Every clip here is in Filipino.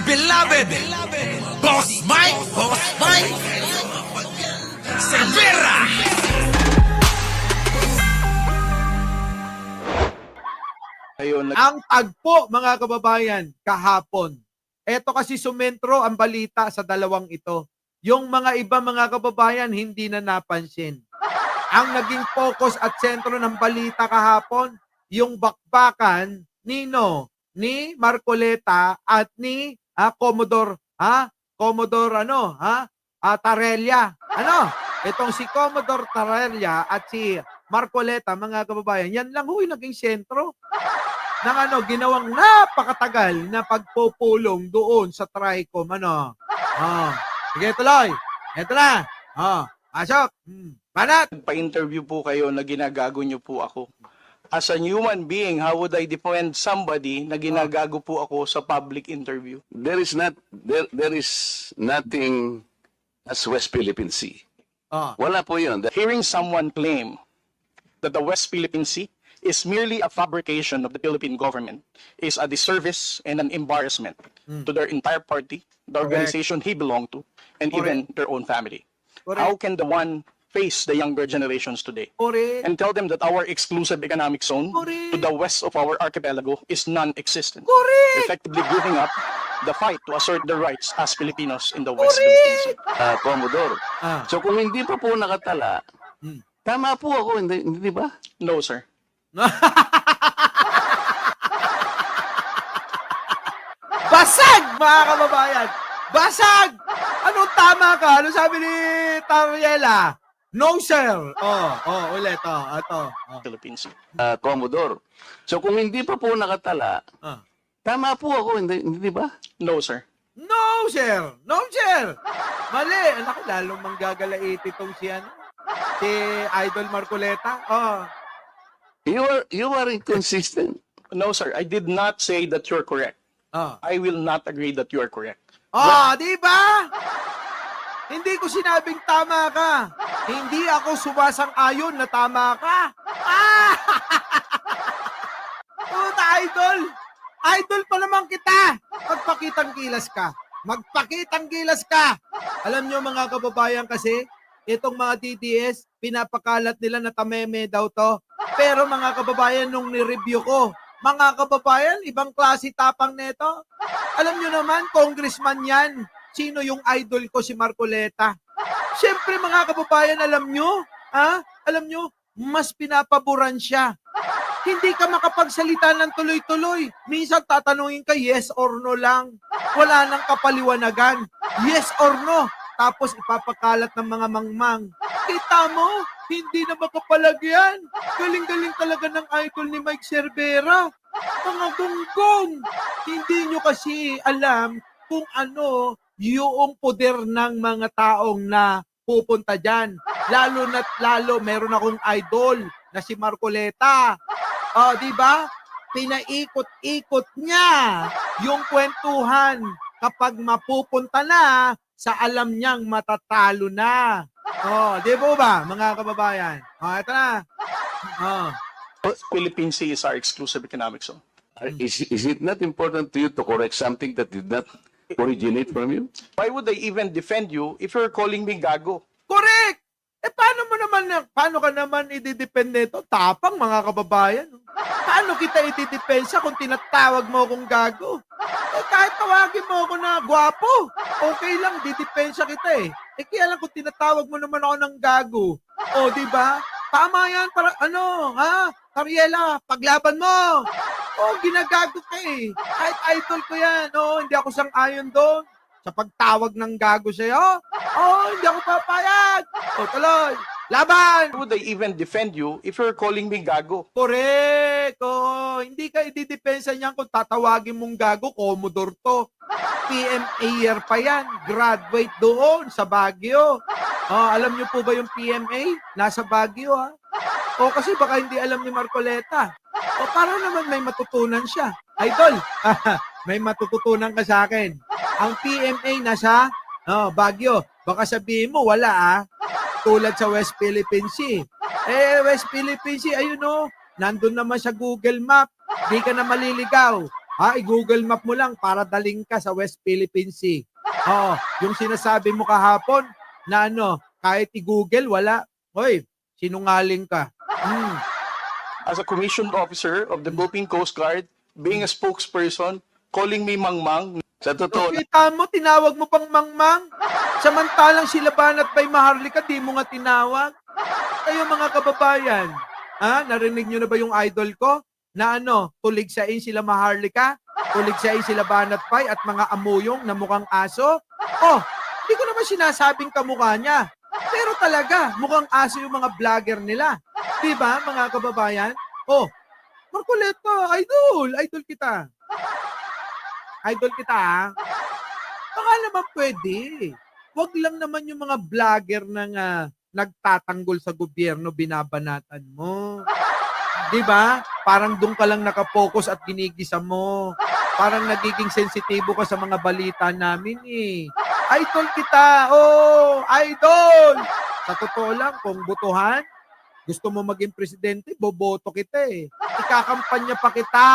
beloved Boss Mike Cervera. Ang tagpo, mga kababayan, kahapon. Eto kasi sumentro ang balita sa dalawang ito. Yung mga iba, mga kababayan, hindi na napansin. Ang naging focus at sentro ng balita kahapon, yung bakbakan ni Marcoleta at ni Commodore Tarella. Itong si Commodore Tarella at si Marcoleta, mga kababayan, yan lang huy naging sentro ng ginawang napakatagal na pagpupulong doon sa TRICOM. Sige, tuloy. Ito na. Pasok. Banat. Pa-interview po kayo na ginagago nyo po ako. As a human being, how would I defend somebody na ginagago po ako sa public interview? There is nothing as West Philippine Sea. Wala po yun. Hearing someone claim that the West Philippine Sea is merely a fabrication of the Philippine government is a disservice and an embarrassment to their entire party, the organization he belonged to, and even their own family. How can the one face the younger generations today and tell them that our exclusive economic zone to the west of our archipelago is non-existent, effectively giving up the fight to assert their rights as Filipinos in the West Philippines? Commodore. So kung hindi pa po nakatala, tama po ako, hindi ba? No, sir. Basag, mga kababayan! Basag! Anong tama ka? Ano sabi ni Tarella? No, sir. Ulit. Ito. Philippines. Commodore. So kung hindi pa po nakatala, tama po ako, hindi ba? No, sir. No, sir. No, sir. Mali. Anak, lalong manggagalaiti itong si Idol Marcoleta. You are inconsistent. No, sir. I did not say that you're correct. I will not agree that you are correct. Di ba? Hindi ko sinabing tama ka. Hindi ako sumasang-ayon na tama ka. Puta, idol. Idol pa naman kita. Magpakitang gilas ka. Alam nyo, mga kababayan, kasi itong mga DDS, pinapakalat nila na tameme daw to. Pero mga kababayan, nung ni-review ko, mga kababayan, ibang klase tapang neto. Alam nyo naman, congressman yan. Sino yung idol ko? Si Marcoleta. Siyempre, mga kababayan, alam nyo, mas pinapaboran siya. Hindi ka makapagsalita ng tuloy-tuloy. Minsan tatanungin ka, yes or no lang. Wala nang kapaliwanagan. Yes or no. Tapos ipapakalat ng mga mangmang. Kita mo, hindi na makapalagyan. Galing-galing talaga ng idol ni Mike Cervera. Mga gonggong. Hindi nyo kasi alam kung ano yung poder ng mga taong na pupunta dyan. Lalo na't lalo, meron akong idol na si Marcoleta. Di ba? Pinaikot-ikot niya yung kwentuhan kapag mapupunta na sa alam niyang matatalo na. Di ba mga kababayan? Ito na. Philippine Sea is our exclusive economic zone. Is it not important to you to correct something that did not originate from you? Why would I even defend you if you're calling me gago? Correct! Paano ka naman ididepende ito? Tapang, mga kababayan. Paano kita ididepensa kung tinatawag mo akong gago? Kahit tawagin mo ako na gwapo, okay lang, didepensa kita . Kaya lang kung tinatawag mo naman ako ng gago. Di ba? Tama yan, Tarella, paglaban mo. Ginagago ka . Kahit idol ko yan. Hindi ako sang-ayon doon sa pagtawag ng gago sa'yo. Hindi ako papayag. Tuloy. Laban! Why would I even defend you if you're calling me gago? Correct. Hindi ka ididepensa niyan kung tatawagin mong gago, Commodore to. PMA year pa yan. Graduate doon sa Baguio. Alam niyo po ba yung PMA? Nasa Baguio, kasi baka hindi alam ni Marcoleta. Para naman may matutunan siya. Idol, may matututunan ka sa akin. Ang PMA nasa Baguio. Baka sabihin mo, wala tulad sa West Philippine Sea. West Philippine Sea, ayun nandun naman sa Google Map. Di ka na maliligaw. I-Google Map mo lang para daling ka sa West Philippine Sea. Oo, yung sinasabi mo kahapon na kahit i-Google, wala. Hoy, sinungaling ka. As a commissioned officer of the Philippine Coast Guard, being a spokesperson, calling me mangmang, Sa totoo lang, Kita mo, tinawag mo pang mangmang. Samantalang sila Banat Bay Maharlika, di mo nga tinawag. Kayo mga kababayan, narinig nyo na ba yung idol ko? Na tuligsain sila Maharlika, tuligsain sila Banat Bay at mga amuyong na mukhang aso? Hindi ko naman sinasabing kamukha niya. Pero talaga, mukhang aso yung mga vlogger nila. Diba, mga kababayan? Marcoleta, idol kita. Idol kita, Baka naman pwede. Huwag lang naman yung mga vlogger na nagtatanggol sa gobyerno, binabanatan mo. Di ba? Parang doon ka lang nakapokus at ginigisa mo. Parang nagiging sensitibo ka sa mga balita namin eh. Idol kita, idol! Sa totoo lang, kung butuhan, gusto mo maging presidente, boboto kita eh. Ikakampanya pa kita.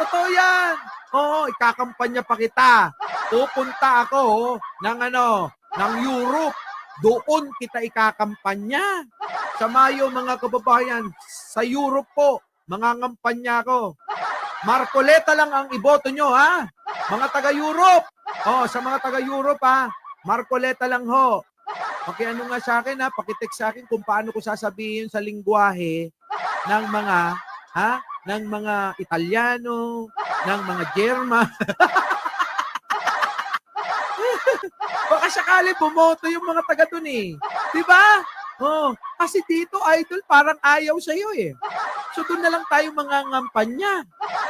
Totoo yan. Oo, ikakampanya pa kita. Pupunta ako ng Europe. Doon kita ikakampanya. Sa Mayo, mga kababayan, sa Europe po, mangangampanya ko. Marcoleta lang ang iboto nyo, ha? Mga taga-Europe. Sa mga taga-Europe, ha? Marcoleta lang ho. Okay, nga sa akin, ha? Pakitext sa akin kung paano ko sasabihin sa lingwahe ng mga Italiano, ng mga German. Baka sakali bumoto yung mga taga dun eh. Diba? Kasi dito, idol, parang ayaw sa'yo eh. So doon na lang tayo mga ngampanya.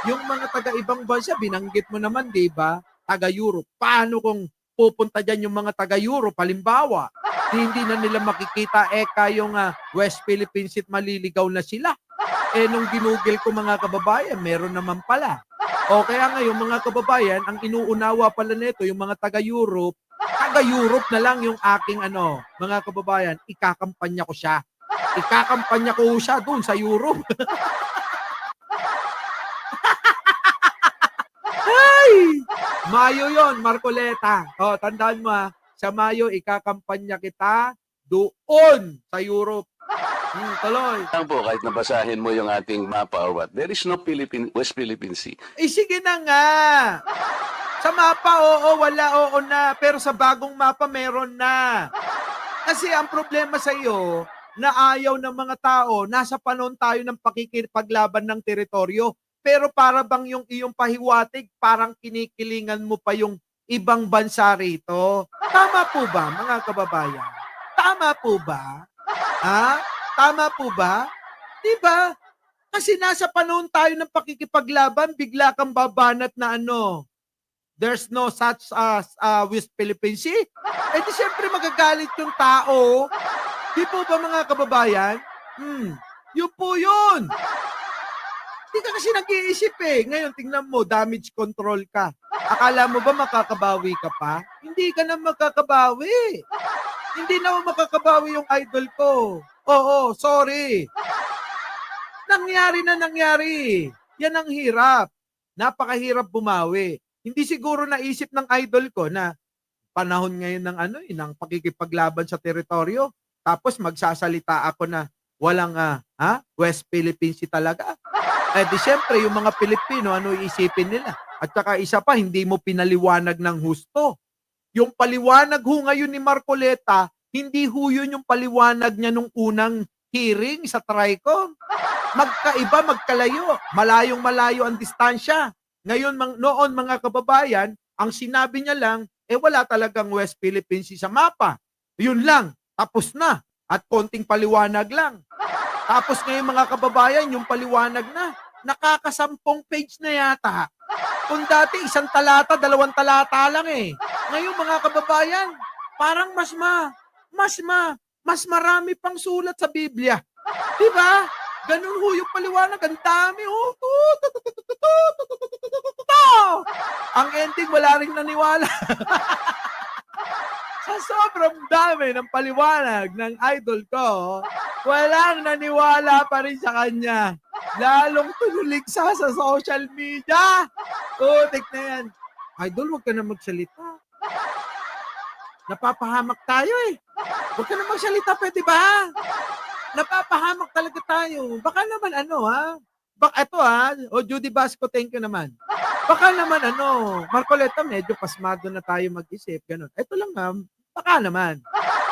Yung mga taga-ibang bansa, binanggit mo naman, diba? Taga-Europe. Paano kung pupunta dyan yung mga taga-Europe, halimbawa, hindi na nila makikita yung West Philippine Sea, maliligaw na sila. Nung ginugil ko mga kababayan, meron naman pala. Kaya nga yung mga kababayan, ang inuunawa pala nito, yung mga taga-Europe na lang yung aking mga kababayan, ikakampanya ko siya. Ikakampanya ko siya doon sa Europe. Ay! Mayo yon, Marcoleta. Tandaan mo sa Mayo, ikakampanya kita doon sa Europe. Tuloy. lang po, kahit nabasahin mo yung ating mapa or what, there is no West Philippine Sea. Sige na nga. Sa mapa, wala, na. Pero sa bagong mapa, meron na. Kasi ang problema sa iyo, na ayaw ng mga tao, nasa panahon tayo ng pakikipaglaban ng teritoryo. Pero para bang yung iyong pahiwatig, parang kinikilingan mo pa yung ibang bansa rito. Tama po ba, mga kababayan? Tama po ba? Tama po ba? Diba? Kasi nasa panahon tayo ng pakikipaglaban, bigla kang babanat na there's no such as West Philippine Sea. Di siyempre magagalit yung tao. Di po ba mga kababayan? Yun po yun. Di ka kasi nag-iisip eh. Ngayon, tingnan mo, damage control ka. Akala mo ba makakabawi ka pa? Hindi ka na makakabawi. Hindi na makakabawi yung idol ko. Sorry. Nangyari. Yan ang hirap. Napakahirap bumawi. Hindi siguro naisip ng idol ko na panahon ngayon ng ng pakikipaglaban sa teritoryo. Tapos magsasalita ako na walang West Philippine Sea talaga. Di syempre yung mga Pilipino, ano iisipin nila? At saka isa pa, hindi mo pinaliwanag ng husto. Yung paliwanag ho ngayon ni Marcoleta, hindi ho yun yung paliwanag niya nung unang hearing sa TRICOM. Magkaiba, magkalayo. Malayong-malayo ang distansya. Ngayon, noon mga kababayan, ang sinabi niya lang, wala talagang West Philippine Sea sa mapa. Yun lang, tapos na. At konting paliwanag lang. Tapos ngayon mga kababayan, yung paliwanag na, nakakasampung page na yata. Kung dati, 1 talata, 2 talata lang eh. Ngayon mga kababayan, parang mas marami pang sulat sa Biblia. Diba? Ganun ho yung paliwanag. Ang dami ho. Ang ending, wala rin naniwala. Sa sobrang dami ng paliwanag ng idol ko, walang naniwala pa rin sa kanya. Lalong tululigsa sa social media. Putik na yan. Idol, huwag ka na magsalita. Napapahamak tayo eh. Huwag ka na magsalita, pwede ba? Napapahamak talaga tayo. Baka naman eto o Judy Basco, thank you naman. Baka naman Marcoleta, medyo pasmado na tayo mag-isip, ganun. Ito lang baka naman.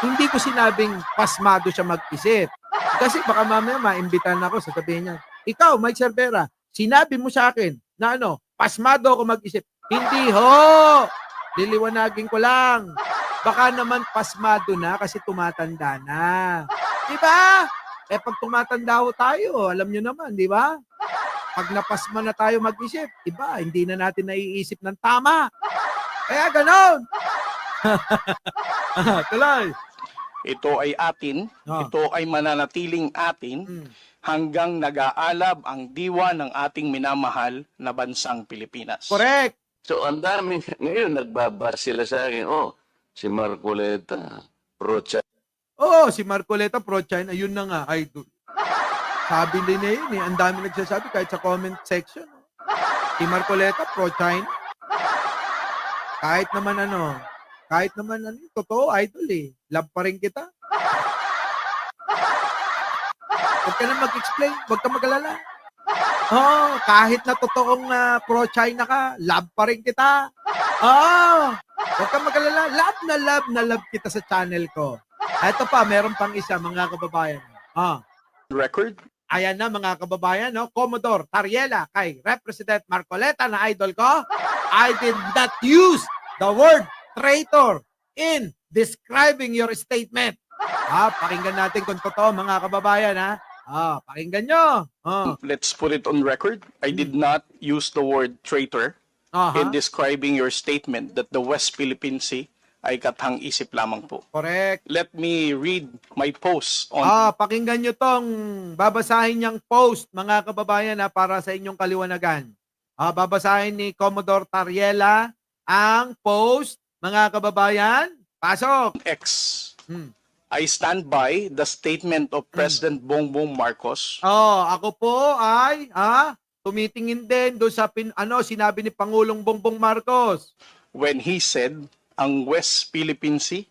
Hindi ko sinabing pasmado siya mag-isip. Kasi baka mamaya maimbitahan ako, sasabihin niya, ikaw, Mike Cervera, sinabi mo sa akin na pasmado ako mag-isip. Hindi ho! Liliwanagin ko lang. Baka naman pasmado na kasi tumatanda na. Diba? Pag tumatanda ho tayo, alam nyo naman, di ba? Pag napasma na tayo mag-isip, iba, hindi na natin naiisip ng tama. Kaya ganon. Tuloy. Ito ay atin, ito ay mananatiling atin hanggang nag-aalab ang diwa ng ating minamahal na bansang Pilipinas. Correct. So, ang dami, ngayon, nagbaba sila sa akin, si Marcoleta, pro-China. Oo, si Marcoleta pro-China, yun na nga, idol. Sabi din niya yun ang dami nagsasabi kahit sa comment section. Si Marcoleta pro-China. Kahit naman totoo, idol eh. Love pa rin kita. Huwag ka na mag-explain, huwag ka mag-alala. Kahit na totoong pro-China ka, love pa rin kita. Huwag ka mag-alala, love na love kita sa channel ko. Ito pa, meron pang isa, mga kababayan. Record? Ayan na mga kababayan, Commodore Tariela kay Representative Marcoleta na idol ko. I did not use the word traitor in describing your statement. Pakinggan natin kung totoo mga kababayan pakinggan nyo. Let's put it on record. I did not use the word traitor in describing your statement that the West Philippine Sea ay kathang-isip lamang po. Correct. Let me read my post on... Pakinggan nyo tong babasahin niyang post, mga kababayan, para sa inyong kaliwanagan. Babasahin ni Commodore Tariela ang post, mga kababayan. Pasok! X. I stand by the statement of President Bongbong Marcos. Ako po ay tumitingin din doon sa sinabi ni Pangulong Bongbong Marcos. When he said, ang West Philippine Sea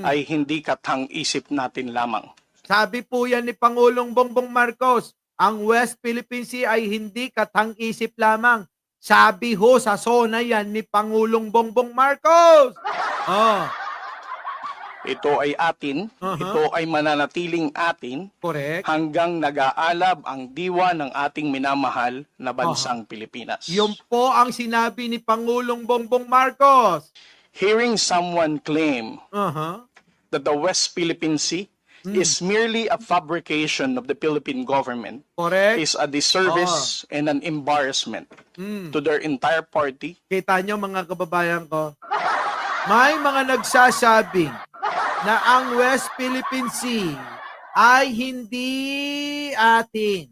ay hindi kathang-isip natin lamang. Sabi po yan ni Pangulong Bongbong Marcos, ang West Philippine Sea ay hindi kathang-isip lamang. Sabi ho sa SONA yan ni Pangulong Bongbong Marcos. Ito ay atin, ito ay mananatiling atin. Correct. Hanggang nag-aalab ang diwa ng ating minamahal na bansang Pilipinas. Yun po ang sinabi ni Pangulong Bongbong Marcos. Hearing someone claim that the West Philippine Sea is merely a fabrication of the Philippine government Correct. is a disservice and an embarrassment to their entire party. Kita nyo mga kababayan ko, may mga nagsasabing na ang West Philippine Sea ay hindi atin.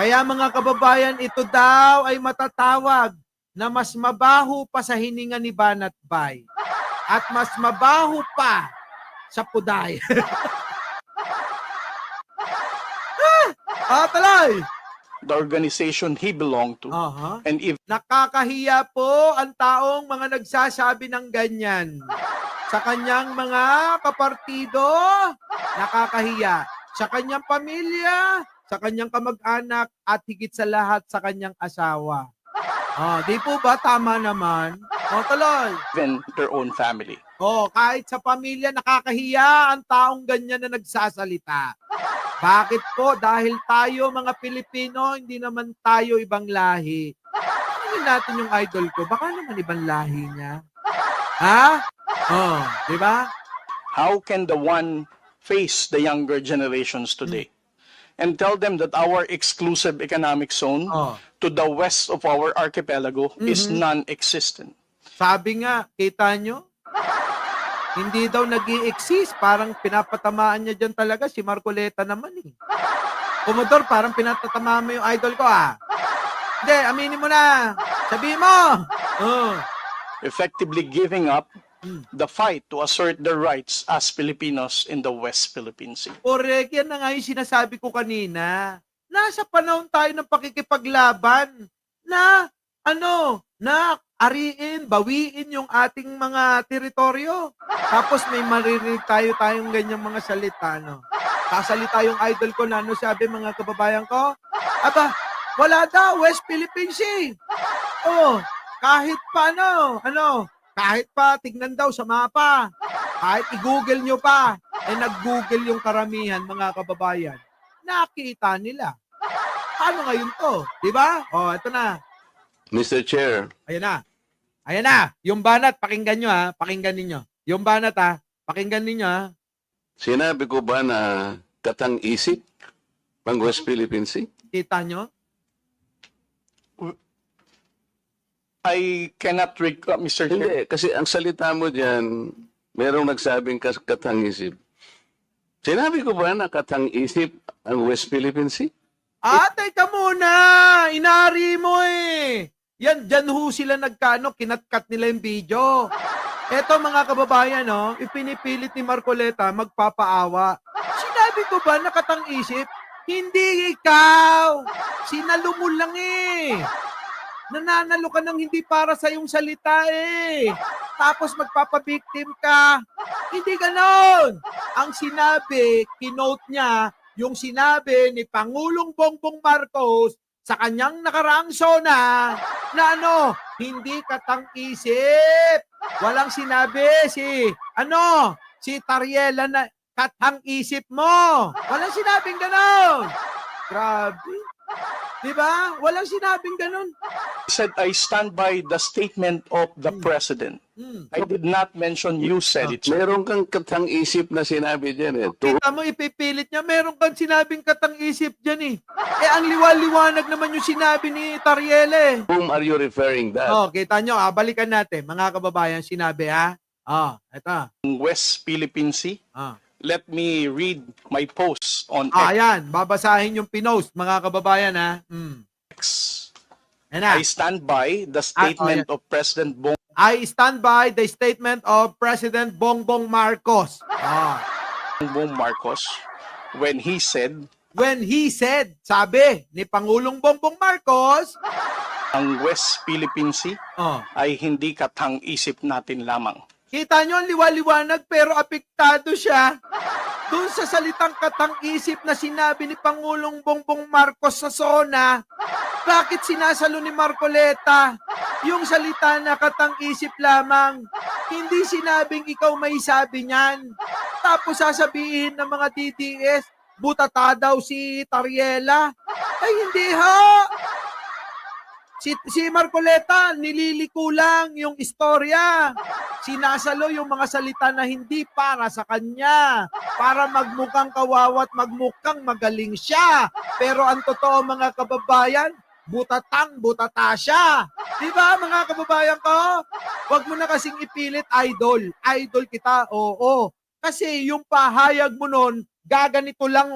Kaya mga kababayan, ito daw ay matatawag na mas mabaho pa sa hininga ni Banat Bay at mas mabaho pa sa Puday. Talay! The organization he belonged to. And if Nakakahiya po ang taong mga nagsasabi ng ganyan. Sa kanyang mga kapartido, nakakahiya. Sa kanyang pamilya, sa kanyang kamag-anak, at higit sa lahat sa kanyang asawa. Di po ba tama naman? Tuloy. even their own family. Kahit sa pamilya, nakakahiya ang taong ganyan na nagsasalita. Bakit po? Dahil tayo mga Pilipino, hindi naman tayo ibang lahi. Tingnan natin yung idol ko. Baka naman ibang lahi niya. Di ba? How can the one face the younger generations today and tell them that our exclusive economic zone to the west of our archipelago is non-existent? Sabi nga, kita nyo? Hindi daw nag-i-exist. Parang pinapatamaan niya dyan talaga. Si Marcoleta naman eh. Commodore, parang pinatatamaan mo yung idol ko Hindi, aminin mo na. Sabihin mo. Effectively giving up the fight to assert their rights as Filipinos in the West Philippine Sea. Correct. Yan na nga yung sinasabi ko kanina. Nasa panahon tayo ng pakikipaglaban na ariin, bawiin yung ating mga teritoryo. Tapos may maririnig tayong ganyang mga salita, no? Sasalita yung idol ko na sabi mga kababayan ko? Aba, wala daw, West Philippine Sea. Oh, kahit pa kahit pa tignan daw sa mapa, kahit i-google nyo pa, nag-google yung karamihan mga kababayan, nakita nila. Paano ngayon to? Diba? Oh, ito na. Mr. Chair, Ayan na. Yung banat, pakinggan nyo ha. Pakinggan ninyo. Yung banat ha. Pakinggan ninyo ha. sinabi ko ba na katang-isip ang West Philippine Sea? Kita nyo? I cannot recall, Mr. Chair. Hindi, kasi ang salita mo dyan, merong nagsabing katang-isip. Sinabi ko ba na katang-isip ang West Philippine Sea? Teka muna. Inari mo eh. Yan, dyan ho sila kinatkat nila yung video. Eto mga kababayan, ipinipilit ni Marcoleta magpapaawa. Sinabi ko ba na katang-isip? Hindi ikaw. Sinalo mo lang eh. Nananalo ka ng hindi para sa iyong salita eh. Tapos magpapabiktim ka. Hindi ganon. Ang sinabi, kinote niya, yung sinabi ni Pangulong Bongbong Marcos sa kanyang nakaraang SONA na hindi katang-isip. Walang sinabi si Tariela na katang-isip mo. Walang sinabing ganon. Grabe. Diba? Walang sinabing ganon. I said I stand by the statement of the President. I did not mention you said it, sir. Meron kang katang-isip na sinabi dyan eh. Kita mo, ipipilit niya. Meron kang sinabing katang-isip dyan eh. Ang liwanag naman yung sinabi ni Tariela eh. Whom are you referring that? Kita nyo, balikan natin. Mga kababayan, sinabi eto. West Philippine Sea. Let me read my post on Ayan, babasahin yung pinost, mga kababayan X. Ayan na. I stand by the statement of President I stand by the statement of President Bongbong Marcos. Bongbong Marcos when he said, sabi ni Pangulong Bongbong Marcos, ang West Philippine Sea ay hindi katang-isip natin lamang. Kita nyo ang liwaliwanag pero apektado siya doon sa salitang katang-isip na sinabi ni Pangulong Bongbong Marcos sa SONA. Bakit sinasalo ni Marcoleta yung salita na katang-isip lamang? Hindi sinabing ikaw may sabi niyan. Tapos sasabihin ng mga DDS, butata daw si Tariela. Ay hindi ha! Si Marcoleta, nililiko lang yung istorya. Sinasalo yung mga salita na hindi para sa kanya. Para magmukhang kawawa at magmukhang magaling siya. Pero ang totoo mga kababayan, butata siya. Diba mga kababayan ko? Huwag mo na kasing ipilit idol. Idol kita, oo. Kasi yung pahayag mo nun, gaganito lang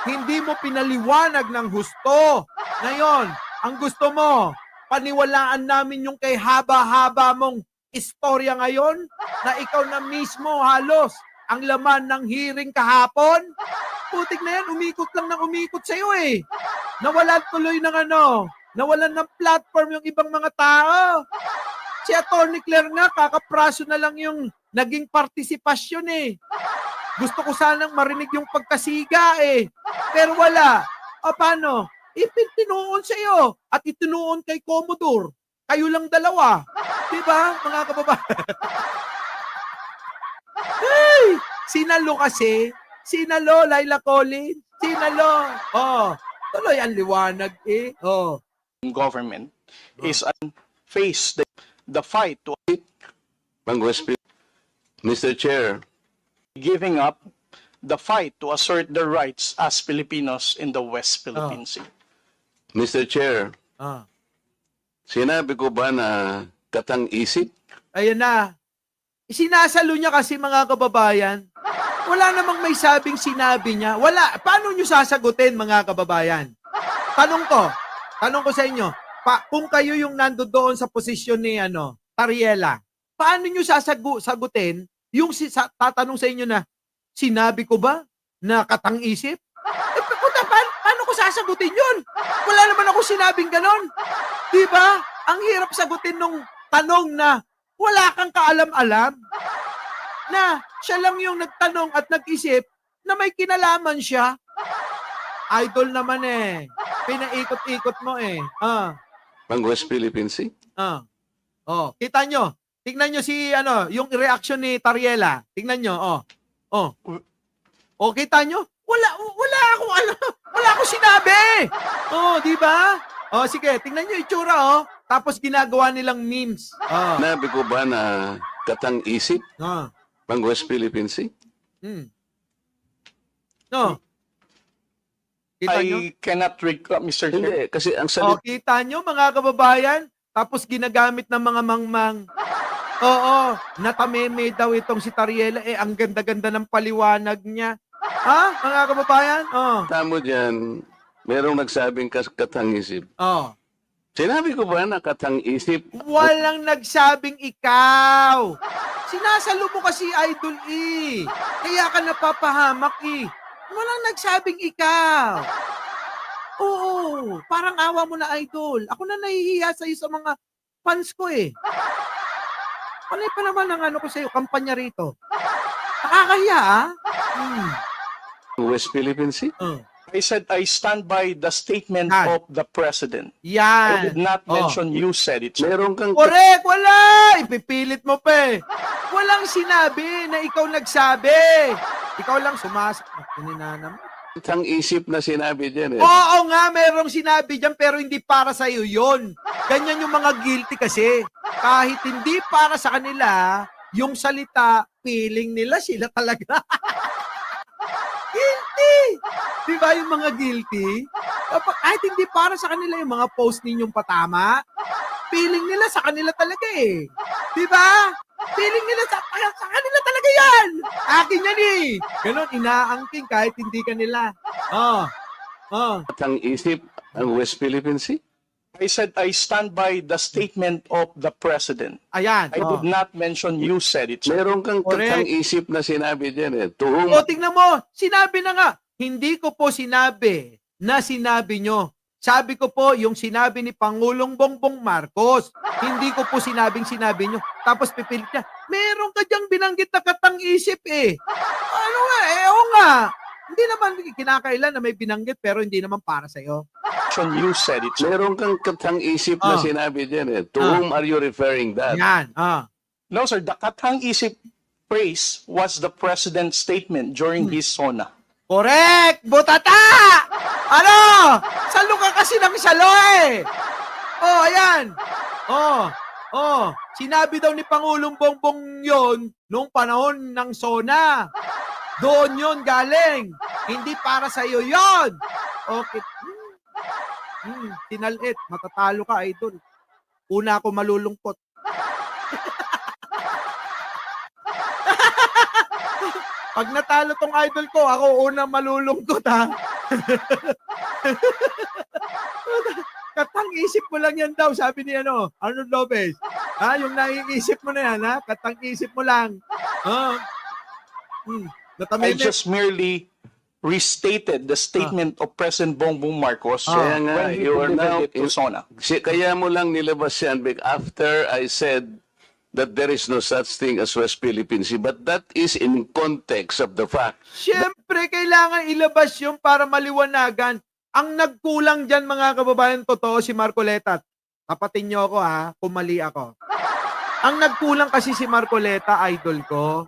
Hindi mo pinaliwanag ng husto. Ngayon, ang gusto mo, paniwalaan namin yung kay haba-haba mong istorya ngayon na ikaw na mismo halos ang laman ng hearing kahapon. Putik na yan, umikot lang ng umikot sa'yo eh. Nawalan tuloy ng nawalan ng platform yung ibang mga tao. Si Atty. Claire nga, kakapraso na lang yung naging partisipasyon eh. Gusto ko sanang marinig yung pagkasiga eh. Pero wala. Paano? Ipintinuon sa iyo at itinuon kay Commodore. Kayo lang dalawa. Diba, mga kababayan? Hey! Sinalo kasi. Sinalo, Laila Collins. Sinalo. Tuloy ang liwanag eh. Government is face the fight to Mr. Chair, giving up the fight to assert their rights as Filipinos in the West Philippine Sea. Mr. Chair, sinabi ko ba na katang-isip? Ayan na. Sinasalo niya kasi mga kababayan. Wala namang may sabing sinabi niya. Wala. Paano niyo sasagutin mga kababayan? Tanong ko sa inyo. Kung kayo yung nandoon sa posisyon ni Tariela, paano niyo sasagutin yung tatanong sa inyo na sinabi ko ba na katang-isip? Paano ko sasagutin yun? Wala naman ako sinabing ganon. Diba? Ang hirap sagutin nung tanong na wala kang kaalam-alam. Na siya lang yung nagtanong at nag-isip na may kinalaman siya. Idol naman eh. Pinaikot-ikot mo eh. Ang West Philippine Sea? Oh, kita nyo. Tingnan nyo si yung reaction ni Tariela. Tingnan nyo, Oh, kita nyo? Wala akong wala akong sinabi. Di ba? Sige, tingnan nyo itsura, Tapos ginagawa nilang memes. Sinabi ko ba na katang-isip ang West Philippine Sea? No. Kita nyo? I cannot recall, Mr. Chair. Hindi, kasi ang salita... Kita nyo, mga kababayan? Tapos ginagamit ng mga mangmang. Natameme daw itong si Tariela. Ang ganda-ganda ng paliwanag niya. Mga kababayan? Tamo dyan, merong nagsabing katang-isip. Sinabi ko ba na katang-isip? Walang nagsabing ikaw. Sinasalo mo kasi Idol eh. Kaya ka napapahamak eh. Walang nagsabing ikaw. Oo, parang awa mo na Idol. Ako na nahihiya sa'yo sa mga fans ko eh. Panay pa naman ang ko sa'yo, kampanya rito. Nakakahiya West Philippine Sea? I said I stand by the statement Yan. of the President. Yan. I did not mention you said it, sir. Meron kang... Correct, wala! Ipipilit mo pa eh. Walang sinabi na ikaw nagsabi. Ikaw lang sumasak. Pininana mo. Katang-isip na sinabi dyan eh. Oo nga, merong sinabi dyan pero hindi para sa iyo yon. Ganyan yung mga guilty kasi. Kahit hindi para sa kanila, yung salita, feeling nila sila talaga. Guilty! Di ba yung mga guilty? Kahit hindi para sa kanila yung mga post ninyong patama, feeling nila sa kanila talaga eh. Di ba? Feeling nila sa kanila talaga yan. Akin yan eh. Ganon, inaangking kahit hindi kanila. Katang-isip ang West Philippine Sea? I said I stand by the statement of the President. Ayan. I did not mention you said it, sir. Meron kang Correct. katang-isip na sinabi dyan eh. Tuhong... O, tingnan mo, sinabi na nga, hindi ko po sinabi na sinabi nyo. Sabi ko po, yung sinabi ni Pangulong Bongbong Marcos, hindi ko po sinabing sinabi nyo. Tapos pipilit niya, meron ka diyang binanggit na katang-isip eh. Ano nga, oo nga. Hindi naman kinakailan na may binanggit pero hindi naman para sa'yo. You said it, sir. Meron kang katang-isip na sinabi dyan eh. To whom are you referring that? Yan, No, sir. The katang-isip phrase was the President's statement during his SONA. Correct! Butata! Ano? Salo ka kasi ng salo eh! Ayan! Sinabi daw ni Pangulong Bongbong yon nung panahon ng SONA. Doon yon galing. Hindi para sa iyo yon. Okay. Tinalit. Matatalo ka, Idol. Una ako malulungkot. Pag natalo tong idol ko, ako unang malulungkot ha. Katang-isip mo lang yan daw, sabi ni Arnold Lopez. Yung naiisip mo na yan ha, katang-isip mo lang. I just merely restated the statement of President Bongbong Marcos Kaya nga, when he you are now... delivered it to SONA. Kaya mo lang nilabas yan after I said that there is no such thing as West Philippine Sea. But that is in context of the fact. Siyempre, kailangan ilabas yung para maliwanagan. Ang nagkulang dyan, mga kababayan, totoo si Marcoleta. Tapatin niyo ako ha, kung mali ako. Ang nagkulang kasi si Marcoleta, idol ko.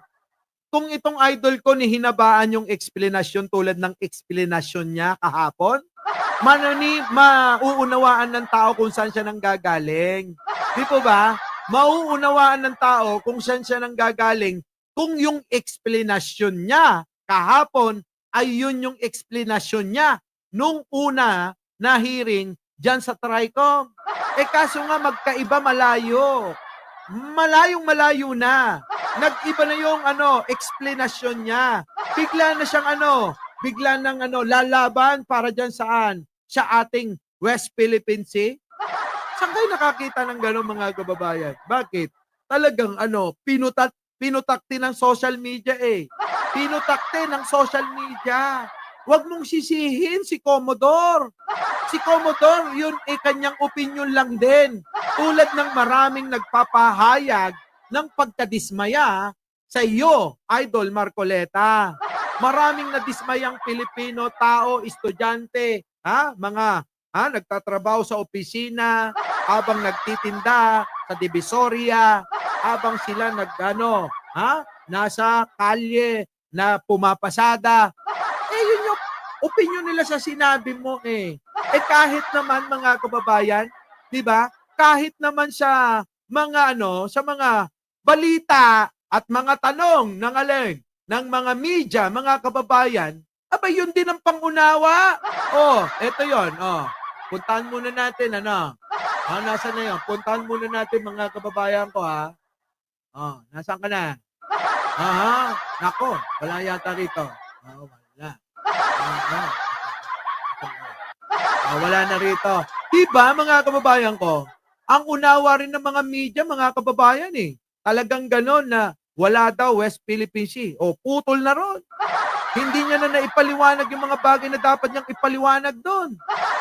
Kung itong idol ko ni hinabaan yung explanation tulad ng explanation niya kahapon, mauunawaan ng tao kung saan siya nanggagaling. Di po ba? Mauunawaan ng tao kung saan siya nanggagaling kung yung explanation niya kahapon ay yun yung explanation niya nung una na hearing dyan sa TRICOM. Kaso nga magkaiba malayo. Malayong-malayo na. Nag-iba na yung explanation niya. Bigla na siyang bigla nang lalaban para dyan saan? Sa ating West Philippine Sea. Saan kayo nakakita ng gano'ng mga kababayan? Bakit? Talagang pinutakti ng social media eh. Pinutakti ng social media. Huwag mong sisihin si Commodore. Si Commodore, yun kanyang opinion lang din. Tulad ng maraming nagpapahayag ng pagkadismaya sa iyo, Idol Marcoleta. Maraming nadismayang Pilipino, tao, estudyante, mga nagtatrabaho sa opisina, habang nagtitinda sa Divisoria, habang sila nasa kalye na pumapasada. Yun yung opinion nila sa sinabi mo kahit naman mga kababayan, 'di ba? Kahit naman sa mga sa mga balita at mga tanong ng mga media, mga kababayan, yun din ang pangunawa. Eto 'yon, puntahan muna natin nasaan na 'yon? Puntahan muna natin mga kababayan ko nasaan ka na? Nako, wala yata rito. Wala. Wala na rito. Diba mga kababayan ko, ang unawa rin ng mga media, mga kababayan talagang ganon na wala daw West Philippine Sea. Putol na ron. Hindi niya na naipaliwanag yung mga bagay na dapat niyang ipaliwanag doon.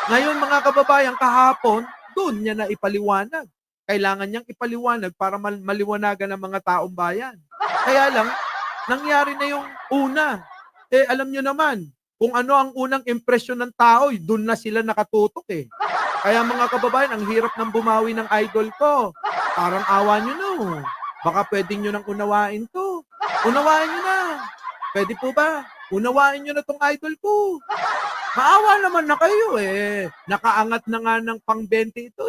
Ngayon mga kababayan, kahapon, doon niya na ipaliwanag. Kailangan niyang ipaliwanag para maliwanagan ng mga taong bayan. Kaya lang, nangyari na yung una. Alam niyo naman, kung ano ang unang impresyon ng tao, doon na sila nakatutok Kaya mga kababayan, ang hirap ng bumawi ng idol ko. Parang awa nyo no. Baka pwede nyo nang unawain to. Unawain nyo na. Pwede po ba? Unawain nyo na tong idol ko. Maawa naman na kayo Nakaangat na nga ng pang 20 ito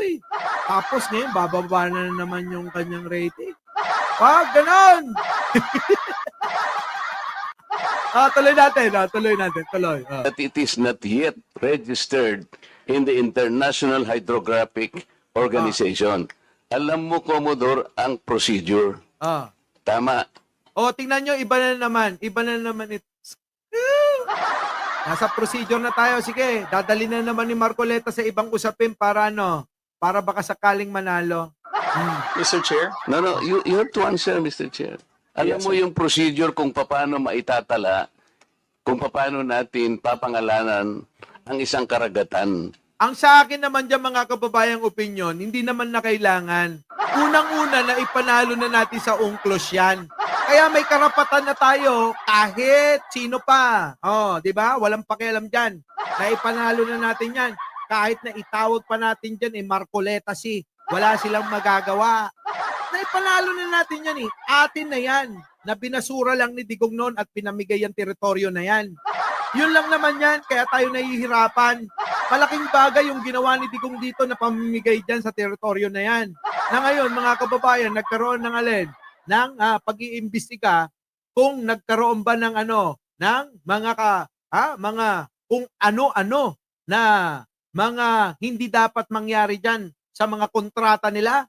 Tapos ngayon, bababa na naman yung kanyang rating. Ganon! Tuloy natin. Tuloy. That it is not yet registered in the International Hydrographic Organization. Alam mo, Commodore, ang procedure. Tama. Tingnan nyo, iba na naman ito. Nasa procedure na tayo. Sige, dadali na naman ni Marcoleta sa ibang usapin para para baka sakaling manalo. Mr. Chair? No, you have to answer, Mr. Chair. Alam mo yung procedure kung paano maitatala, kung paano natin papangalanan ang isang karagatan. Ang sa akin naman dyan mga kababayang opinion, hindi naman na kailangan. Unang-una na ipanalo na natin sa UNCLOS yan. Kaya may karapatan na tayo kahit sino pa. Di ba? Walang pakialam dyan. Na ipanalo na natin yan. Kahit na itawag pa natin dyan, Marcoleta si. Wala silang magagawa. Na ipanalo na natin yan Atin na yan. Na binasura lang ni Digong noon at pinamigay ang teritoryo na yan. Yun lang naman yan. Kaya tayo nahihirapan. Malaking bagay yung ginawa ni Digong dito na pamimigay dyan sa teritoryo na yan. Na ngayon, mga kababayan, nagkaroon ng ng pag-iimbestiga kung nagkaroon ba ng ng mga kung ano-ano na mga hindi dapat mangyari dyan sa mga kontrata nila.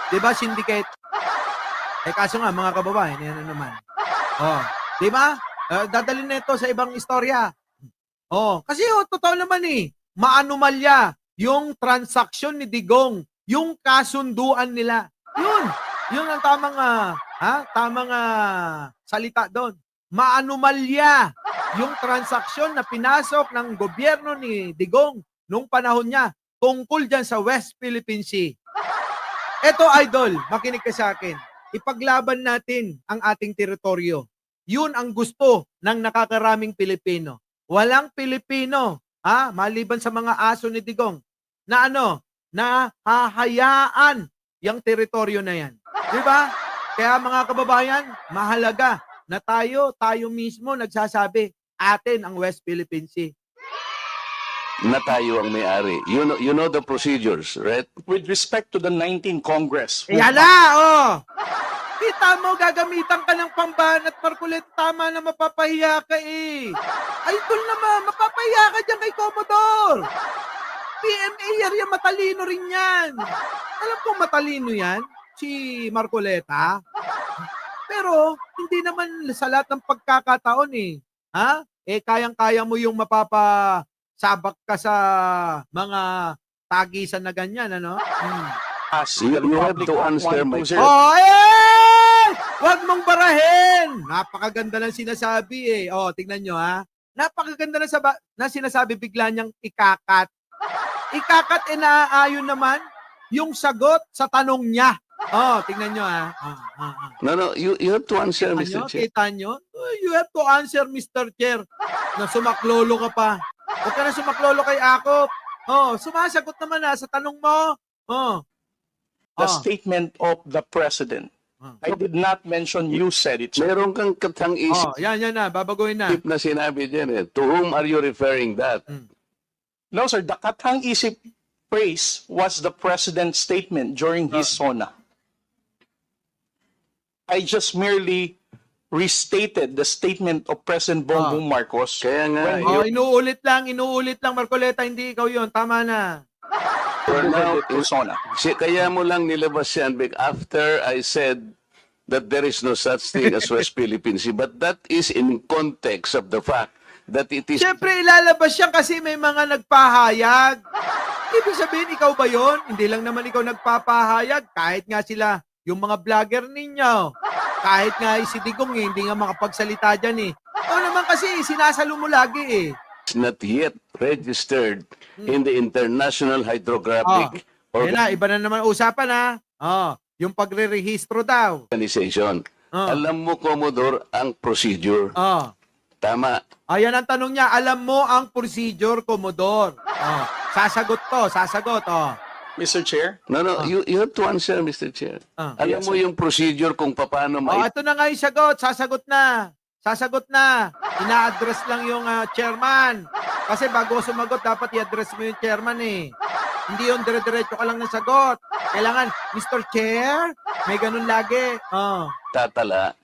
Diba, syndicate? Kaso nga, mga kababayan, yan na naman. Diba? Dadalhin na ito sa ibang istorya. Kasi totoo naman maanumalya yung transaksyon ni Digong, yung kasunduan nila. Yun ang tamang salita doon. Maanumalya yung transaksyon na pinasok ng gobyerno ni Digong nung panahon niya tungkol dyan sa West Philippine Sea. Eto, idol, makinig ka sa akin. Ipaglaban natin ang ating teritoryo. Yun ang gusto ng nakakaraming Pilipino. Walang Pilipino, maliban sa mga aso ni Digong, na na hahayaan yung teritoryo na yan. Di ba? Kaya mga kababayan, mahalaga na tayo mismo nagsasabi, atin ang West Philippine Sea. Na tayo ang may-ari. You know the procedures, right? With respect to the 19th Congress. Yala, Kita mo, gagamitan ka ng pambanat, Marcoleta. Tama na, mapapahiya ka Idol naman, mapapahiya ka dyan kay Commodore. PMA area, matalino rin yan. Alam kong matalino yan, si Marcoleta. Pero, hindi naman sa lahat ng pagkakataon kayang-kaya mo yung sabak ka sa mga tagisan na ganyan, You have to answer my question. Huwag mong barahin! Napakaganda ng sinasabi tingnan nyo Napakaganda na sinasabi, bigla niyang ikakat. Ikakat inaayon naman yung sagot sa tanong niya. Tingnan nyo No, you have to answer, Mr. Chair. Kita nyo? You have to answer, Mr. Chair. Na sumaklolo ka pa. Huwag ka na sumaklolo kay Akop. Sumasagot naman sa tanong mo. The statement of the president. I did not mention you said it. sir. Meron kang katang-isip Yan na. Babaguhin na. na sinabi dyan eh. To whom are you referring that? No, sir. The katang-isip phrase was the president's statement during his SONA. I just merely restated the statement of President Bongbong Marcos. Kaya nga, Inuulit lang, Marcoleta, hindi ikaw yun. Tama na. you're now, to SONA. kaya mo lang nilabas yan after I said that there is no such thing as West Philippine Sea. But that is in context of the fact that it is... Siyempre, ilalabas yan kasi may mga nagpahayag. Ibig sabihin, ikaw ba yun? Hindi lang naman ikaw nagpapahayag. Kahit nga sila, yung mga vlogger ninyo. Kahit nga si Digong, hindi nga makapagsalita dyan eh. O naman kasi, sinasalo mo lagi eh. not yet registered in the International Hydrographic Yan na, iba na naman usapan yung pagre-rehistro daw. Organization. Alam mo, Commodore, ang procedure. Tama. Ayan ang tanong niya, alam mo ang procedure, Commodore. Sasagot. Mr. Chair? No, you have to answer, Mr. Chair. Alam Yes, mo yung procedure kung paano ito na nga yung sagot. Sasagot na. Ina-address lang yung chairman. Kasi bago sumagot, dapat i-address mo yung chairman eh. Hindi yung dire-diretso ka lang ng sagot. Kailangan, Mr. Chair, may ganun lagi. tatala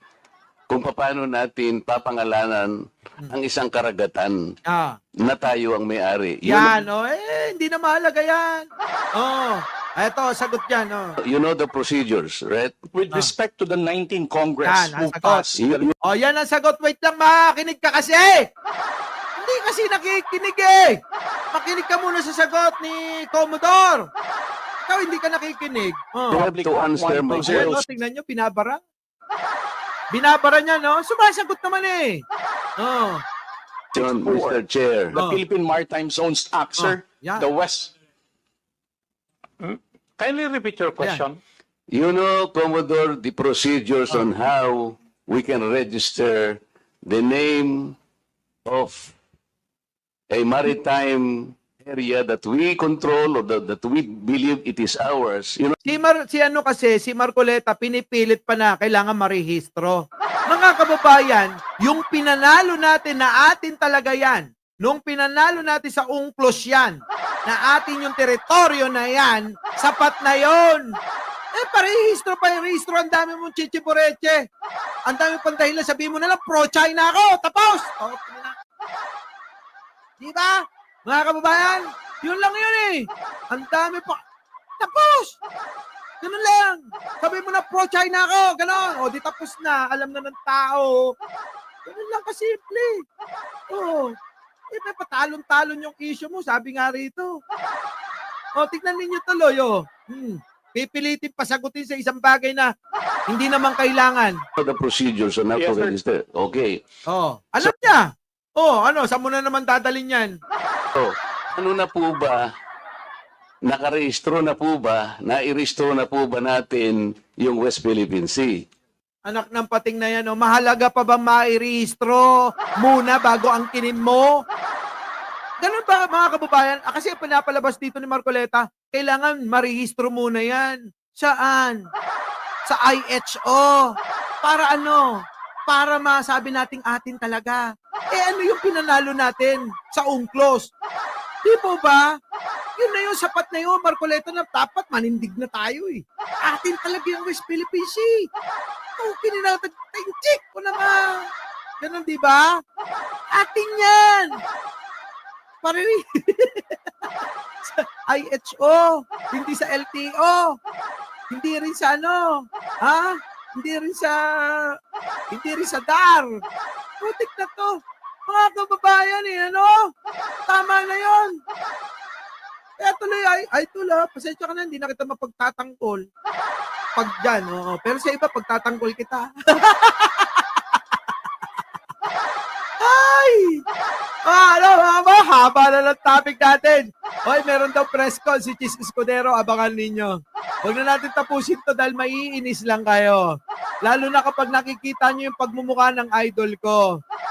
kung paano natin papangalanan ang isang karagatan na tayo ang may-ari. Yan, hindi na mahalaga yan. Eto, sagot yan. You know the procedures, right? With respect to the 19th Congress Yan, who ang sagot. passed the Yan ang sagot. Wait lang, makikinig ka kasi. Hindi kasi nakikinig eh. Makinig ka muna sa sagot ni Commodore. Ikaw hindi ka nakikinig. You have to answer my Zero. question. Tingnan nyo, binabara. Binabara niya, no? Sumasagot naman eh. Mr. Chair. the Philippine Maritime Zones Act, sir. yeah. The West. Kindly repeat your question. You know, Commodore, the procedures on how we can register the name of a maritime area that we control or that we believe it is ours. You know, Si Marcoleta, pinipilit pa na kailangan marehistro. Mga kababayan, yung pinanalo natin na atin talaga yan, nung pinanalo natin sa UNCLOS yan, na atin yung teritoryo na yan, sapat na yon. Parehistro, ang dami mong chichibureche. Ang dami pang dahilan, sabihin mo na lang, pro-China ako, tapos! Diba? Mga kababayan, yun lang yun eh. Ang dami pa. Tapos! Ganun lang. Sabi mo na pro-China ako. Ganon. Di tapos na. Alam na ng tao. Ganun lang kasimple. May patalon-talon yung issue mo. Sabi nga rito. Tignan ninyo tuloy. Pipilitin pasagutin sa isang bagay na hindi naman kailangan. the procedures on how to Yes, sir. register. Okay. Alam niya. Saan mo na naman dadalhin yan? So, ano na po ba? Nakarehistro na po ba? Nairehistro na po ba natin yung West Philippine Sea? Anak ng pating na yan, mahalaga pa ba mairehistro muna bago ang kinin mo? Ganun ba mga kababayan? Kasi pinapalabas dito ni Marcoleta, kailangan marehistro muna yan. Saan? Sa IHO. Para ano? Para masabi nating atin talaga. Ano yung pinanalo natin sa UNCLOS? Di po ba? Yun na yun, sapat na yun, Marcoleta, na dapat manindig na tayo eh. Atin talaga yung West Philippine Sea. Kininatag-tinchik ko na nga. Ganun, di ba? Atin yan. Parang sa IHO, hindi sa LTO, hindi rin sa hindi rin sa DAR. Putik na to. Mga kababayan tama na yon. Kaya tuloy pasensya ka na, hindi na kita mapagtatanggol. Pag dyan, pero sa iba, pagtatanggol kita. Ay! Haba na lang topic natin. Hoy, meron daw press con si Chis Escudero. Abangan ninyo. Huwag na natin tapusin to dahil maiinis lang kayo. Lalo na kapag nakikita nyo yung pagmumukha ng idol ko.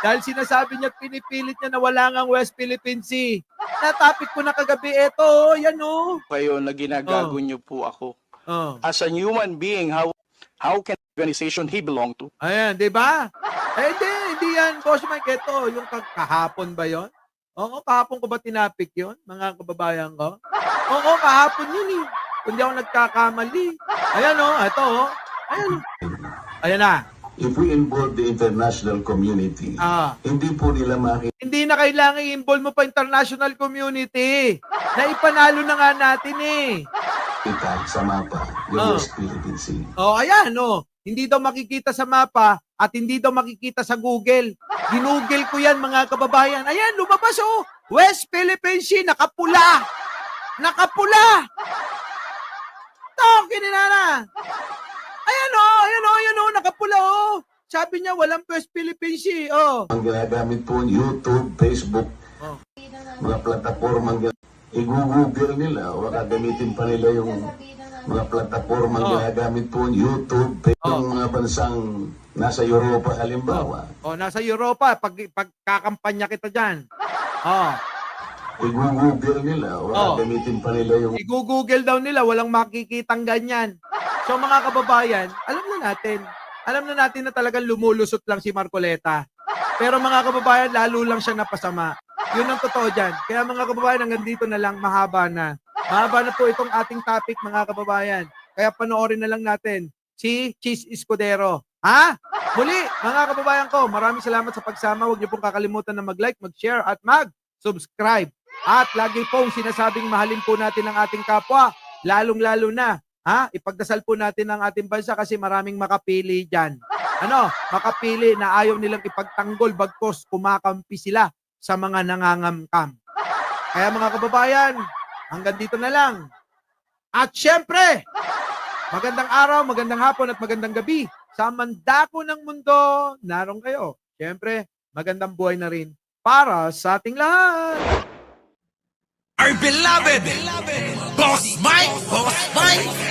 Dahil sinasabi niya, pinipilit niya na wala ngang West Philippine Sea. Na-topic ko na kagabi. Eto, yan o. Kayo na ginagago niyo po ako. Oh. As a human being, how can the organization he belong to? Ayan, di ba? Eh, hindi yan. Boss Mike, ito, yung kahapon ba yon? Oo, kahapon ko ba tinapik yon, mga kababayan ko? Oo, kahapon yun eh. Kung di ako nagkakamali. Ayan o, ito o. Ayan. Ayan na. If we involve the international community, hindi po nila makikita Hindi na kailangan i-involve mo pa international community. Naipanalo na nga natin eh. sa mapa yung West Philippine Sea. Oh, ayan, oh. Hindi daw makikita sa mapa at hindi daw makikita sa Google. Ginugel ko yan, mga kababayan. Ayan, lumabas, oh. West Philippine Sea, nakapula. Nakapula. Tokin na. Ayan, oh, nakapula, oh. Sabi niya, walang West Philippine Sea, oh. Ang ginagamit po YouTube, Facebook, mga plataformang i-google nila o gagamitin pa nila yung mga plataformang ginagamit po YouTube, yung mga bansang nasa Europa halimbawa. Oh, nasa Europa, pagkakampanya kita dyan. Oh. I-google nila o gagamitin pa nila yung I-google daw nila, walang makikitang ganyan. So mga kababayan, alam na natin na talagang lumulusot lang si Marcoleta. Pero mga kababayan, lalo lang siya napasama. Yun ang totoo dyan. Kaya mga kababayan, hanggang dito na lang, mahaba na. Mahaba na po itong ating topic, mga kababayan. Kaya panoorin na lang natin si Chis Escudero. Ha? Muli, mga kababayan ko, maraming salamat sa pagsama. Huwag niyo pong kakalimutan na mag-like, mag-share, at mag-subscribe. At lagi pong sinasabing mahalin po natin ang ating kapwa, lalong-lalo na. Ipagdasal po natin ang ating bansa kasi maraming makapili dyan. Makapili na ayaw nilang ipagtanggol bagkos kumakampi sila sa mga nangangamkam. Kaya mga kababayan, hanggang dito na lang. At syempre, magandang araw, magandang hapon at magandang gabi. Sa mandako ng mundo, naroon kayo. Syempre, magandang buhay na rin para sa ating lahat. Our beloved Boss Mike! Boss Mike!